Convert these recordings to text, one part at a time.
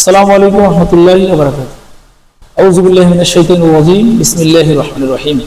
আসসালামু আলাইকুম ওয়া রাহমাতুল্লাহি ওয়া বারাকাতুহু। আউযু বিল্লাহি মিনাশ শাইতানির রাজীম। বিসমিল্লাহির রহমানির রহিম।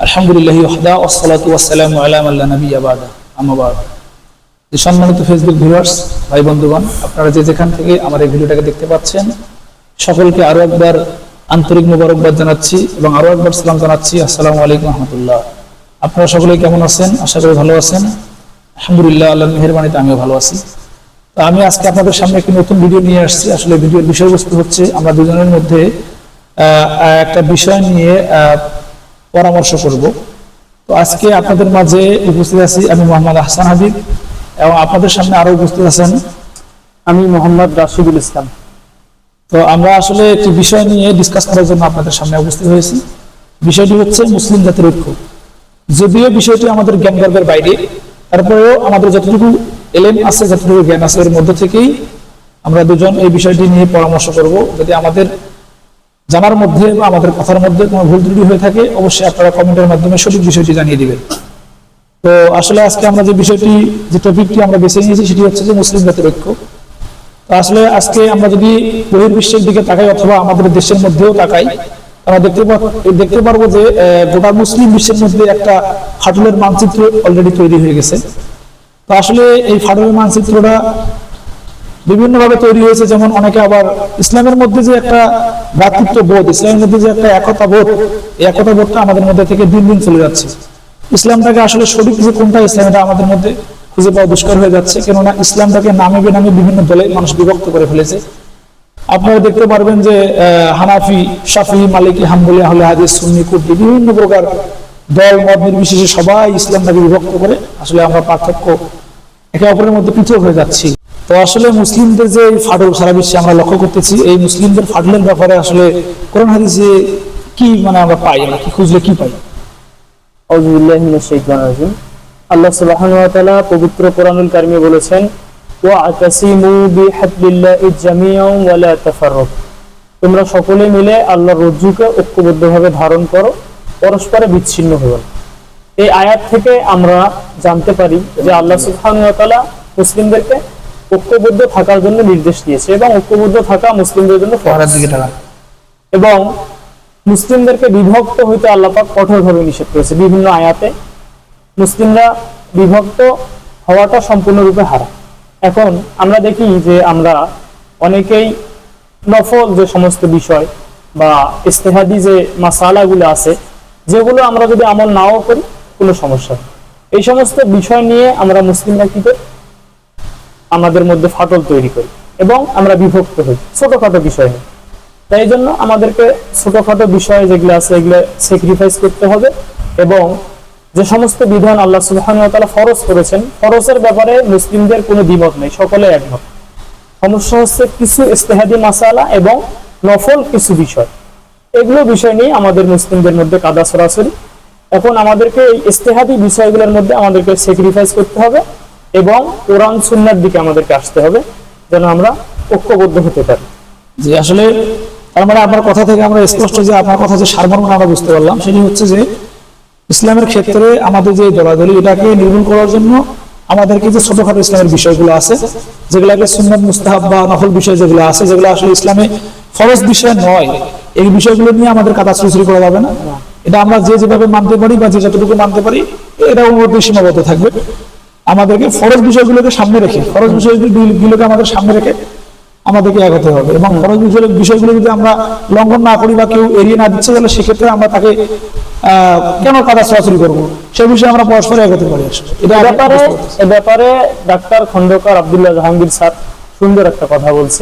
আলহামদুলিল্লাহি ওয়াহদা ওয়াস সালাতু ওয়াস সালামু আলা মান লা নাবিয়্যা বা'দা। আম্মা বা'দ। সম্মানিত ফেসবুক ভিউয়ার্স, ভাই বন্ধুগণ, আপনারা যে যেখান থেকে আমার এই ভিডিওটাকে দেখতে পাচ্ছেন, সকলকে আরো একবার আন্তরিক মোবারকবাদ জানাচ্ছি এবং আরো একবার সালাম জানাচ্ছি। আসসালামু আলাইকুম ওয়া রাহমাতুল্লাহ। আপনারা সকলে কেমন আছেন? আশা করি ভালো আছেন। আলহামদুলিল্লাহ, আল্লাহর মেহেরবানিতে আমিও ভালো আছি। তো আমি আজকে আপনাদের সামনে একটি নতুন ভিডিও নিয়ে আসছি। আসলে ভিডিওর বিষয়বস্তু হচ্ছে আমরা দুজনের মধ্যে একটা বিষয় নিয়ে পরামর্শ করব। তো আজকে আপনাদের মাঝে উপস্থিত আছি আমি মোহাম্মদ আহসান হাবিব এবং আপনাদের সামনে আরো উপস্থিত আছেন আমি মোহাম্মদ রাশিদুল ইসলাম। তো আমরা আসলে একটি বিষয় নিয়ে ডিসকাস করার জন্য আপনাদের সামনে উপস্থিত হয়েছি। বিষয়টি হচ্ছে মুসলিম জাতির ঐক্য। যদিও বিষয়টি আমাদের জ্ঞান গর্বের বাইরে, তারপরেও আমাদের যতটুকু এলেম আছে, যতটুকু জ্ঞান আছে, এর মধ্যে থেকেই আমরা দুজন এই বিষয়টি নিয়ে পরামর্শ করব। যদি আমাদের জানার মধ্যে বা আমাদের কথার মধ্যে কোনো ভুল ত্রুটি হয়ে থাকে, অবশ্যই আপনারা কমেন্টের মাধ্যমে সঠিক বিষয়টি জানিয়ে দিবেন। তো আসলে আজকে আমরা যে টপিকটি আমরা বেছে নিয়েছি সেটি হচ্ছে যে মুসলিম জাতির ঐক্য। তো আসলে আজকে আমরা যদি বহির্বিশ্বের দিকে তাকাই অথবা আমাদের দেশের মধ্যেও তাকাই, আমরা দেখতে পারবো যে গোটা মুসলিম বিশ্বের মধ্যে একটা ফাটলের মানচিত্র অলরেডি তৈরি হয়ে গেছে। তো আসলে এই ফাটলের মানচিত্রটা বিভিন্নভাবে তৈরি হয়েছে। যেমন অনেকে আবার ইসলামের মধ্যে যে একটা ভ্রাতৃত্ব বোধ, ইসলামের মধ্যে যে একটা একতা বোধ, এই একতা বোধটা আমাদের মধ্যে থেকে দিন দিন চলে যাচ্ছে। ইসলামটাকে আসলে সঠিক যে কোনটা ইসলাম, এটা আমাদের মধ্যে খুঁজে পাওয়া দুষ্কর হয়ে যাচ্ছে। কেননা ইসলামটাকে নামে বেনামে বিভিন্ন দলে মানুষ বিভক্ত করে ফেলেছে। আপনারা দেখতে পারবেন যে হানাফি, শাফি, মালিকি, হাম্বলি, আহলে হাদিস, সুন্নি, কুর্দি, বিভিন্ন প্রকার দল মত নির্বিশেষে সবাই ইসলামটাকে বিভক্ত করে আসলে আমরা পার্থক্য একে অপরের মধ্যে পৃথক হয়ে যাচ্ছি। তো আসলে মুসলিমদের যে ফাটল সারা বিশ্বে আমরা লক্ষ্য করতেছি, এই মুসলিমদের ফাটলের ব্যাপারে আসলে কোরআন হাদিসে কি আমরা পাই, আমরা কি খুঁজলে কি পাই? আউযু বিল্লাহি মিনাশ শাইতানির রাজীম। আল্লাহ সুবহানাহু ওয়া তাআলা পবিত্র কোরআনুল কারীমে বলেছেন, ওয়া'তাসিমু বিহাবলিল্লাহি জামিআন ওয়া লা তাফাররাকু। তোমরা সকলে মিলে আল্লাহর রজ্জুকে ঐক্যবদ্ধভাবে ধারণ করো, পরস্পরে বিচ্ছিন্ন হও না। এই আয়াত থেকে আমরা জানতে পারি যে আল্লাহ সুবহানাহু ওয়া তাআলা মুসলিমদেরকে ঐক্যবদ্ধ থাকার জন্য নির্দেশ দিয়েছে এবং ঐক্যবদ্ধ থাকা মুসলিমদের জন্য ফরজ। এবং মুসলিমদেরকে বিভক্ত হইতে আল্লাহ পাক কঠোরভাবে নিষেধ করেছে বিভিন্ন আয়াতে। মুসলিমরা বিভক্ত হওয়াটা সম্পূর্ণরূপে হারাম। এখন আমরা দেখি যে আমরা অনেকেই নফল যে সমস্ত বিষয় বা ইজতিহাদি যে মাসালাগুলো আছে, যেগুলো আমরা যদি আমল নাও করি কোনো সমস্যা নেই, এই সমস্ত বিষয় নিয়ে আমরা মুসলিমরা কি করি, আমাদের মধ্যে ফাটল তৈরি করি এবং আমরা বিভক্ত হই ছোটখাটো বিষয় নিয়ে। তাই এই জন্য আমাদেরকে ছোটখাটো বিষয় যেগুলো আছে এগুলো স্যাক্রিফাইস করতে হবে এবং যে সমস্ত বিধান আল্লাহ সুবহানাহু ওয়া তাআলা ফরজ করেছেন, ফরজের ব্যাপারে মুসলিমদের কোনো দ্বিমত নেই, সকলে একমত। সমস্যা হচ্ছে কিছু ইজতিহাদি মাসালা এবং নফল কিছু বিষয়, এগুলো বিষয় নিয়ে আমাদের মুসলিমদের মধ্যে কাদা ছড়াছড়ি। এখন আমাদেরকে এই ইজতিহাদি বিষয়গুলোর মধ্যে আমাদেরকে স্যাক্রিফাইস করতে হবে এবং কোরআন সুন্নাহর দিকে আমাদেরকে আসতে হবে যেন আমরা ঐক্যবদ্ধ হতে পারি। যে আসলে তার মানে আপনার কথা থেকে আমরা স্পষ্ট যে আপনার কথা যে সারমর্ম আমরা বুঝতে পারলাম, সেটি হচ্ছে যে ইসলামের ক্ষেত্রে আমাদের যে দলাদলি, এটাকে নির্মূল করার জন্য আমাদেরকে যে ছোটখাটো ইসলামের বিষয়গুলো আছে, যেগুলোকে সুন্নাত মুস্তাহাব বা নফল বিষয় যেগুলো আছে, যেগুলো আসলে ইসলামে ফরজ বিষয় নয়, এই বিষয়গুলো নিয়ে আমাদের কাদা ছুড়ছুড়ি করা যাবে না। এটা আমরা যেভাবে মানতে পারি বা যে যতটুকু মানতে পারি, এটা ওর মধ্যে সীমাবদ্ধ থাকবে। আমাদেরকে ফরজ বিষয়গুলোকে সামনে রেখে, ফরজ বিষয়গুলোকে আমাদের সামনে রেখে আমাদেরকে এগোতে হবে এবং ফরজ বিষয়গুলো যদি আমরা লঙ্ঘন না করি বা কেউ এড়িয়ে না দিচ্ছে, তাহলে সেক্ষেত্রে আমরা তাকে কেন কাদা ছড়াছড়ি করবো, সে বিষয়ে আমরা পরস্পর এগোতে পারি। এ ব্যাপারে ডাক্তার খন্দকার আব্দুল্লাহ জাহাঙ্গীর স্যার সুন্দর একটা কথা বলছে।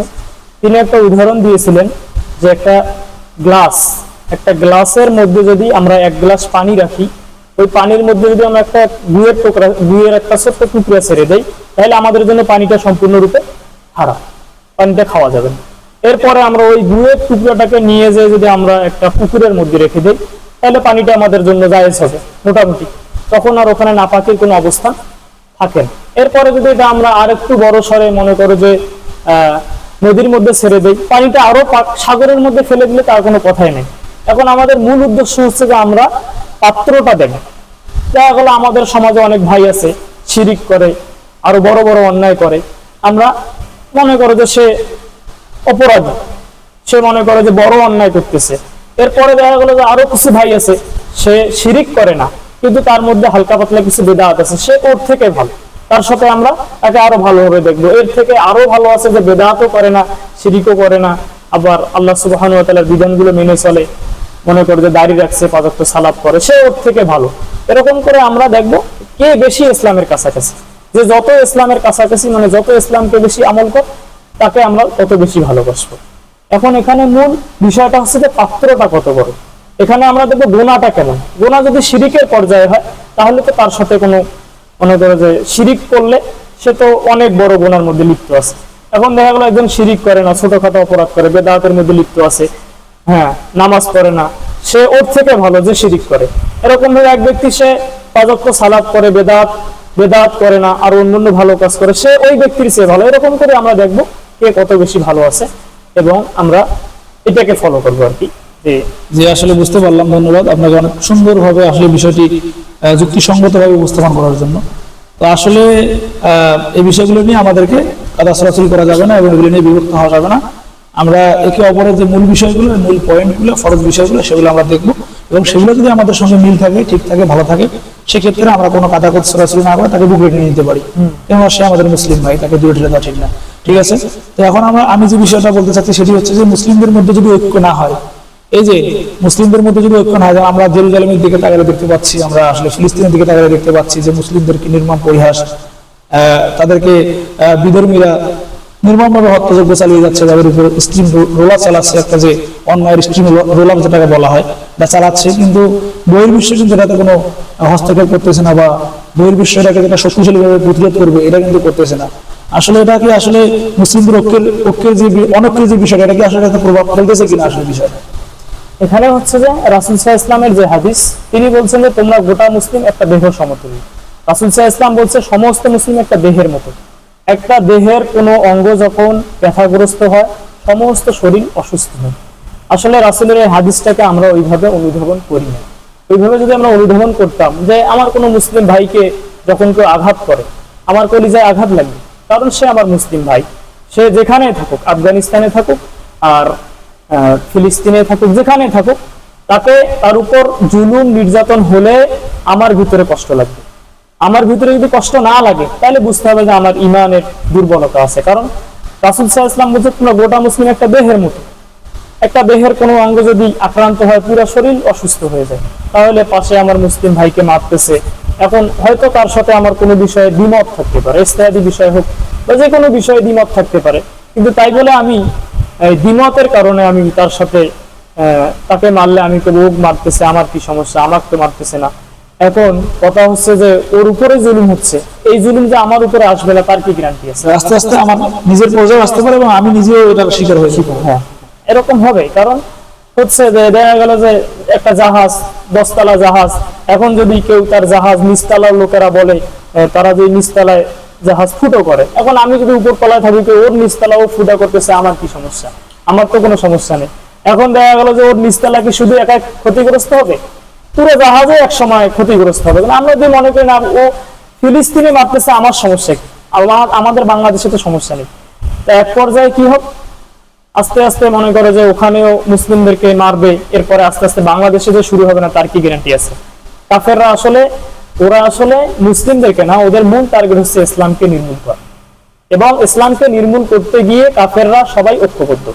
তিনি একটা উদাহরণ দিয়েছিলেন যে একটা গ্লাসের মধ্যে যদি আমরা এক গ্লাস পানি রাখি, ওই পানির মধ্যে যদি আমরা একটা গুয়ের একটা ছোট্ট টুকরা ছেড়ে দেই, তাহলে আমাদের জন্য পানিটা সম্পূর্ণরূপে হারাম, পানিটা খাওয়া যাবে না। এরপরে আমরা ওই গুয়ের টুকরাটাকে নিয়ে যেয়ে যদি আমরা একটা পুকুরের মধ্যে রেখে দিই, তাহলে পানিটা আমাদের জন্য জায়েজ হবে মোটামুটি, তখন আর ওখানে নাপাকের কোনো অবস্থান থাকে না। এরপরে যদি এটা আমরা আর একটু বড় সরে মনে করো যে নদীর মধ্যে ছেড়ে দেই, পানিটা আরো সাগরের মধ্যে ফেলে দিলে তার কোনো কথাই নেই। এখন আমাদের মূল উদ্দেশ্য হচ্ছে যে আমরা পাত্রটা দেব। দেখা গেলো আমাদের সমাজে অনেক ভাই আছে শিরিক করে, আরো বড় বড় অন্যায় করে, আমরা মনে করে যে সে অপরাধী, সে মনে করে যে বড় অন্যায় করতেছে। এরপরে দেখা গেল যে আরো কিছু ভাই আছে, সে শিরিক করে না কিন্তু তার মধ্যে হালকা পাতলা কিছু বেদাত আছে, সে ওর থেকে ভালো, তার সাথে আমরা তাকে আরো ভালোভাবে দেখবো। এর থেকে আরো ভালো আছে যে বেদাতও করে না, শিরিকও করে না, আবার আল্লাহ সুবহানাহু ওয়া তাআলার বিধানগুলো মেনে চলে, মনে করে যে দাড়ি রাখছে, পাঁচ ওয়াক্ত সালাত করে, সে ওর থেকে ভালো। এরকম করে আমরা দেখবো কে বেশি ইসলামের কাছাকাছি। যে যত ইসলামের কাছাকাছি, মানে যত ইসলামকে বেশি আমল কর, তাকে আমরা তত বেশি ভালোবাসবো। এখন এখানে মূল বিষয়টা হচ্ছে যে পাত্রটা কত বড়। এখানে আমরা দেখবো গোনাটা কেমন। গোনা যদি শিরিকের পর্যায়ে হয় তাহলে তো তার সাথে কোনো, মনে করো যে শিরিক করলে সে তো অনেক বড় গোনার মধ্যে লিপ্ত আছে। এখন দেখা গেল একজন শিরিক করে না, ছোটখাটো অপরাধ করে, বেদাতের মধ্যে লিপ্ত আছে, হ্যাঁ, নামাজ পড়ে না, সে ওর থেকে ভালো যে শিরিক করে। এরকম ভাবে এক ব্যক্তি সে পাঁচ ওয়াক্ত সালাত করে, বেদাত করে না, আর অন্যান্য ভালো কাজ করে, সে ওই ব্যক্তির চেয়ে ভালো। এরকম করে আমরা দেখবো কে কত বেশি ভালো আছে এবং আমরা এটাকে ফলো করবো আর কি। যে আসলে বুঝতে পারলাম, ধন্যবাদ আপনাকে অনেক সুন্দরভাবে আসলে বিষয়টি যুক্তিসঙ্গতভাবে উপস্থাপন করার জন্য। তো আসলে এই বিষয়গুলো নিয়ে আমাদেরকে কাদা সরাসরি করা যাবে না এবং এগুলো নিয়ে বিভক্ত হওয়া যাবে না। আমরা একে অপরের যে মূল বিষয়গুলো, মূল পয়েন্টগুলো, ফরজ বিষয়গুলো, সেগুলো আমরা দেখবো এবং সেগুলো যদি আমাদের সঙ্গে মিল থাকে, ঠিক থাকে, ভালো থাকে, সেক্ষেত্রে আমরা কোনো কাদা সরাসরি না করে তাকে বুকে নিয়ে নিতে পারি, কেননা সে আমাদের মুসলিম ভাই, তাকে দূরে ঠেলে দেওয়া ঠিক না। ঠিক আছে, তো এখন আমি যে বিষয়টা বলতে চাচ্ছি সেটি হচ্ছে যে মুসলিমদের মধ্যে যদি ঐক্য না হয়, এই যে মুসলিমদের মধ্যে যদি ঐক্য না হয়, আমরা জেরুজালেমের দিকে তাকালে দেখতে পাচ্ছি, আমরা আসলে ফিলিস্তিনের দিকে তাকালে দেখতে পাচ্ছি যে মুসলিমদেরকে নির্মম পরিহাস, তাদেরকে বিধর্মীরা নির্মমভাবে হত্যাযজ্ঞ চালিয়ে যাচ্ছে, তাদের উপর স্ট্রিম রোলার চালাচ্ছে, একটা যে অন্যায়ের স্ট্রিম রোলার যেটাকে বলা হয়, এটা চালাচ্ছে। কিন্তু বহির্বিশ্ব কিন্তু এটাতে কোনো হস্তক্ষেপ করতেছে না, বা বহির্বিশ্ব এটাকে যেটা শক্তিশালীভাবে প্রতিরোধ করবে এটা কিন্তু করতেছে না। আসলে এটা কি আসলে মুসলিমদের ঐক্যের যে অনৈক্যের যে বিষয়টা, এটা কি আসলে একটা প্রভাব ফেলতেছে কিনা আসলে বিষয়টা? এখানে হচ্ছে যে রাসূল সাল্লাল্লাহু আলাইহি ইসলামের যে হাদিস, তিনি বলছেন যে তোমরা গোটা মুসলিম একটা দেহ সমতুল্য। রাসূল সাল্লাল্লাহু আলাইহি ইসলাম বলছে সমস্ত মুসলিম একটা দেহের মতো। একটা দেহের কোনো অঙ্গ যখন ব্যথাগ্রস্ত হয়, সমস্ত শরীর অসুস্থ হয়। আসলে রাসূলের এই হাদিসটাকে আমরা ওইভাবে অনুধাবন করি না। ওইভাবে যদি আমরা অনুধাবন করতাম যে আমার কোনো মুসলিম ভাইকে যখন কেউ আঘাত করে, আমার কলিজায় আঘাত লাগবে, কারণ সে আমার মুসলিম ভাই, সে যেখানে থাকুক, আফগানিস্তানে থাকুক আর ফিলিস্তিনে থাকুক, যেখানে থাকুক, তাকে তার উপর জুলুম নির্যাতন হলে আমার ভিতরে কষ্ট লাগবে। আমার ভিতরে যদি কষ্ট না লাগে তাহলে বুঝতে হবে যে আমার ইমানের দুর্বলতা আছে। কারণ রাসূল সাল্লাল্লাহু আলাইহি ওয়াসাল্লাম বলছে তোমরা গোটা মুসলিম একটা দেহের মতো। একটা দেহের কোনো অঙ্গ যদি আক্রান্ত হয়, পুরো শরীর অসুস্থ হয়ে যায়। তাহলে পাশে আমার মুসলিম ভাইকে মারতেছে, এখন হয়তো তার সাথে আমার কোনো বিষয়ে দ্বিমত থাকতে পারে, ইজতিহাদি বিষয় হোক বা যে কোনো বিষয়ে দ্বিমত থাকতে পারে, কিন্তু তাই বলে আমি দ্বিমতের কারণে আমি তার সাথে তাকে মারলে আমি তো লোক মারতেছে, আমার কি সমস্যা, আমাকে তো মারতেছে না। এখন কথা হচ্ছে যে ওর উপরে জুলুম হচ্ছে, এই জুলুম যে আমার উপরে আসবে না তার কি গ্যারান্টি আছে? আস্তে আস্তে আমার নিজের পর্যায়ে আসতে পারে এবং আমি নিজেও এটার শিকার হয়েছি। হ্যাঁ, এরকম হবে। কারণ হচ্ছে যে দেখা গেল যে একটা জাহাজ, 10 তলা জাহাজ, এখন যদি কেউ তার জাহাজ নিচতলার লোকেরা বলে তারা যে নিচতলায় জাহাজ ফুটো করে, এখন আমি যদি উপর তলায় থাকি, ওর নিচতলা ও ফুটা করতেছে, আমার কি সমস্যা? আমার তো কোনো সমস্যা নেই। এখন দেখা গেল যে ওর নিচতলা কি শুধু একা ক্ষতিগ্রস্ত হবে? পুরো জাহাজে এক সময় ক্ষতিগ্রস্ত হবে। আমরা যদি মনে করি না ও ফিলিস্তিনে মারতেছে, আমার সমস্যা কি? আমাদের বাংলাদেশে তো সমস্যা নেই। তো এক পর্যায়ে কি হবে, আস্তে আস্তে মনে করে যে ওখানেও মুসলিমদেরকে মারবে, এরপরে আস্তে আস্তে বাংলাদেশে যে শুরু হবে না তার কি গ্যারান্টি আছে? কাফেররা ওরা আসলে মুসলিমদেরকে না, ওদের মূল টার্গেট হচ্ছে ইসলামকে নির্মূল করা। এবং ইসলামকে নির্মূল করতে গিয়ে কাফেররা সবাই ঐক্যবদ্ধ,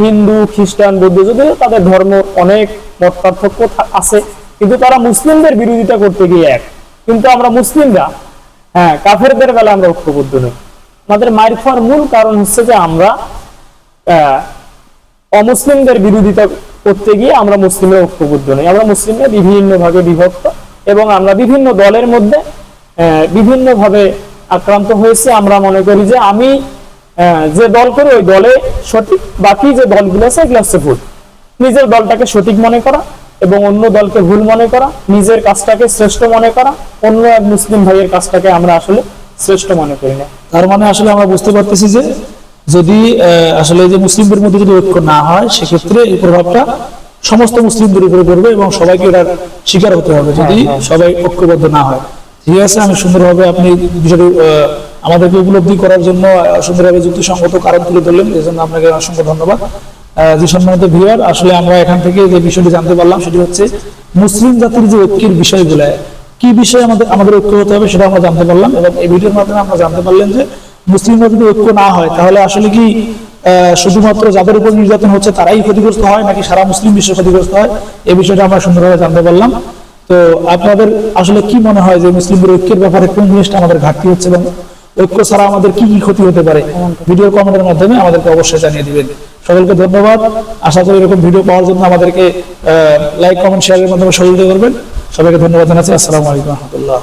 হিন্দু, খ্রিস্টান, বৌদ্ধ, যদিও তাদের ধর্ম অনেক মত পার্থক্য আছে, কিন্তু তারা মুসলিমদের বিরোধিতা করতে গিয়ে এক। কিন্তু আমরা মুসলিমরা, হ্যাঁ, কাফেরদের বেলা আমরা ঐক্যবদ্ধ নই। আমাদের মাইর খাওয়ার মূল কারণ হচ্ছে যে আমরা অমুসলিমদের বিরোধিতা করতে গিয়ে আমরা মুসলিমরা ঐক্যবদ্ধ নই। আমরা মুসলিমরা বিভিন্ন ভাগে বিভক্ত এবং আমরা বিভিন্ন দলের মধ্যে বিভিন্ন ভাবে আক্রান্ত হয়েছে। আমরা মনে করি যে আমি যে দল করি ওই দলে সঠিক, বাকি যে দলগুলো আছে এগুলো হচ্ছে ভুল। নিজের দলটাকে সঠিক মনে করা এবং অন্য দলকে ভুল মনে করা, নিজের কাজটাকে শ্রেষ্ঠ মনে করা, অন্য এক মুসলিম ভাইয়ের কাজটাকে আমরা আসলে শ্রেষ্ঠ মনে করি না। তার মানে আসলে আমরা বুঝতে পারতেছি যে যদি আসলে যে মুসলিমদের মধ্যে যদি ঐক্য না হয়, সেক্ষেত্রে এই প্রভাবটা সমস্ত মুসলিমদের উপরে পড়বে এবং সবাইকে এটার শিকার হতে হবে যদি সবাই ঐক্যবদ্ধ না হয়। ঠিক আছে, আমি সুন্দরভাবে আপনি বিষয়টি আমাদেরকে উপলব্ধি করার জন্য সুন্দরভাবে যুক্তিসঙ্গত কারণ তুলে ধরলেন, এই জন্য আপনাকে অসংখ্য ধন্যবাদ। যে সম্মানিত ভিউয়ার, আসলে আমরা এখান থেকে যে বিষয়টি জানতে পারলাম সেটি হচ্ছে মুসলিম জাতির যে ঐক্যের বিষয়গুলো, কি বিষয়ে আমাদের ঐক্য হতে হবে সেটা আমরা জানতে পারলাম, এবং এই ভিডিওর মাধ্যমে আমরা জানতে পারলেন যে মুসলিমরা যদি ঐক্য না হয় তাহলে আসলে কি শুধুমাত্র যাদের উপর নির্যাতন হচ্ছে তারাই ক্ষতিগ্রস্ত হয়, নাকি সারা মুসলিম বিশ্ব ক্ষতিগ্রস্ত হয়, এই বিষয়টা আমরা সুন্দরভাবে জানতে পারলাম। তো আপনাদের আসলে কি মনে হয় যে মুসলিমদের ঐক্যের ব্যাপারে কোন জিনিসটা আমাদের ঘাটতি হচ্ছে, এবং ঐক্য ছাড়া আমাদের কি কি ক্ষতি হতে পারে, ভিডিও কমেন্টের মাধ্যমে আমাদেরকে অবশ্যই জানিয়ে দিবেন। সকলকে ধন্যবাদ। আশা করি এরকম ভিডিও পাওয়ার জন্য আমাদেরকে লাইক, কমেন্ট, শেয়ারের মাধ্যমে সহযোগিতা করবেন। সবাইকে ধন্যবাদ জানাচ্ছি। আসসালামু আলাইকুম রহমতুল্লাহ।